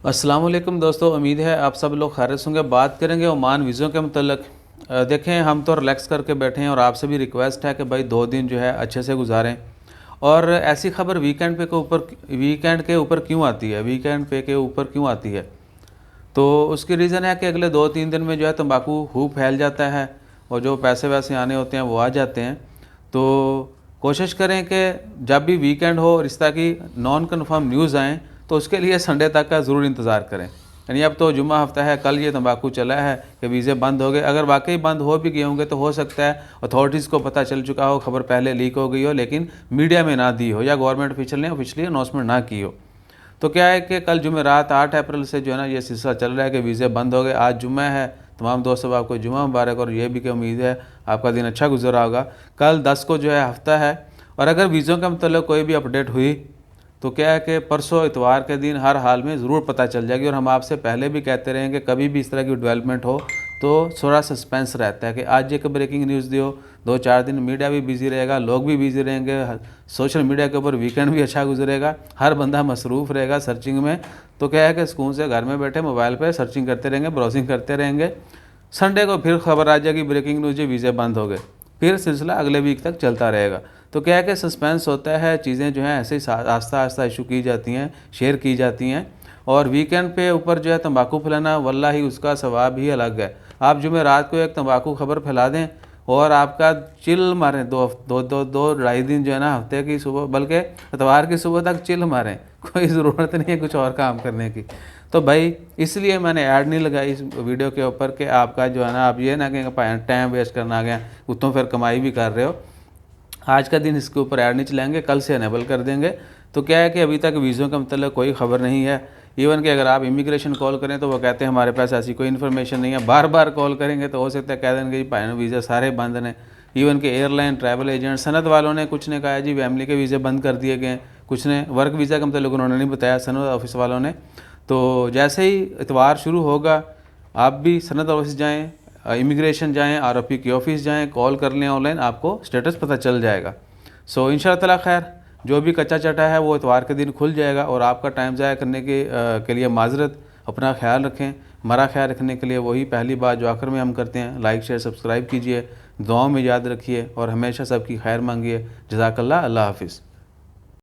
अस्सलाम वालेकुम दोस्तों, उम्मीद है आप सब लोग खैरियत होंगे। बात करेंगे ओमान वीज़ों के मतलब। देखें, हम तो रिलैक्स करके बैठे हैं और आपसे भी रिक्वेस्ट है कि भाई 2 दिन जो है अच्छे से गुजारें। और ऐसी खबर वीकेंड के ऊपर क्यों आती है, वीकेंड पे के ऊपर क्यों आती है? तो उसकी रीज़न है कि अगले 2-3 दिन में जो है तंबाकू खूब फैल जाता है और जो पैसे वैसे आने होते हैं वो आ जाते हैं। तो कोशिश करें कि जब भी वीकेंड हो और इस तरह की नॉन कन्फर्म न्यूज़ आएँ तो उसके लिए संडे तक का ज़रूर इंतज़ार करें। यानी अब तो जुम्मा हफ्ता है, कल ये तंबाकू चला है कि वीज़े बंद हो गए। अगर वाकई बंद हो भी गए होंगे तो हो सकता है अथॉरिटीज़ को पता चल चुका हो, खबर पहले लीक हो गई हो लेकिन मीडिया में ना दी हो, या गवर्नमेंट ऑफिशियल ने ऑफिशियली अनाउंसमेंट ना की हो। तो क्या है कि कल जुमेरात 8 अप्रैल से जो है ना ये सिलसिला चल रहा है कि वीज़े बंद हो गए। आज जुम्मा है, तमाम दोस्तों आपको जुम्मा मुबारक, और ये भी कि उम्मीद है आपका दिन अच्छा गुजरा होगा। कल 10 को जो है हफ्ता है, और अगर वीज़ों का मतलब कोई भी अपडेट हुई तो क्या है कि परसों इतवार के दिन हर हाल में ज़रूर पता चल जाएगी। और हम आपसे पहले भी कहते रहेंगे कभी भी इस तरह की डेवलपमेंट हो तो थोड़ा सस्पेंस रहता है कि आज एक ब्रेकिंग न्यूज़ दियो, 2-4 दिन मीडिया भी बिज़ी रहेगा, लोग भी बिज़ी रहेंगे, सोशल मीडिया के ऊपर वीकेंड भी अच्छा गुजरेगा, हर बंदा मसरूफ़ रहेगा सर्चिंग में। तो क्या है कि सुकून से घर में बैठे मोबाइल पर सर्चिंग करते रहेंगे, ब्राउजिंग करते रहेंगे। संडे को फिर खबर आ जाएगी ब्रेकिंग न्यूज़, ये वीज़े बंद हो गए, फिर सिलसिला अगले वीक तक चलता रहेगा। तो क्या है कि सस्पेंस होता है, चीज़ें जो हैं ऐसे ही आस्ता आस्ता इशू की जाती हैं, शेयर की जाती हैं। और वीकेंड पे ऊपर जो है तंबाकू फैलाना, वल्लाही उसका सवाब ही अलग है। आप जुमेरात को एक तंबाकू खबर फैला दें और आपका चिल मारें, दो ढाई दिन जो है ना हफ्ते की सुबह, बल्कि इतवार की सुबह तक चिल मारें, कोई ज़रूरत नहीं है कुछ और काम करने की। तो भाई इसलिए मैंने ऐड नहीं लगाई इस वीडियो के ऊपर कि आपका जो है ना आप ये ना कहें टाइम वेस्ट करना आ गया, उतों फिर कमाई भी कर रहे हो। आज का दिन इसके ऊपर ऐड नहीं चलाएंगे, कल से अनेबल कर देंगे। तो क्या है कि अभी तक वीज़ों का मतलब कोई ख़बर नहीं है। इवन कि अगर आप इमिग्रेशन कॉल करें तो वो कहते हैं हमारे पास ऐसी कोई इन्फॉर्मेशन नहीं है। बार बार कॉल करेंगे तो हो सकता है कह देंगे जी भाई वीज़ा सारे बंद हैं। इवन कि एयरलाइन, ट्रैवल एजेंट, सनत वालों ने कुछ ने कहा जी फैमिली के वीज़े बंद कर दिए गए, कुछ ने वर्क वीज़ा का मतलब उन्होंने नहीं बताया, सनत ऑफिस वालों ने। तो जैसे ही इतवार शुरू होगा आप भी सनत ऑफिस जाएँ, इमिग्रेशन जाएँ, आरओपी की ऑफिस जाएँ, कॉल कर लें ऑनलाइन, आपको स्टेटस पता चल जाएगा। सो इंशाअल्लाह ताला खैर, जो भी कच्चा चटा है वो इतवार के दिन खुल जाएगा। और आपका टाइम ज़ाया करने के लिए माजरत, अपना ख्याल रखें। हमारा ख्याल रखने के लिए वही पहली बात जो आखिर में हम करते हैं, लाइक शेयर सब्सक्राइब कीजिए, दुआओं में याद रखिए और हमेशा सबकी खैर मांगिए। जज़ाकल्लाह, अल्लाह हाफ़िज़।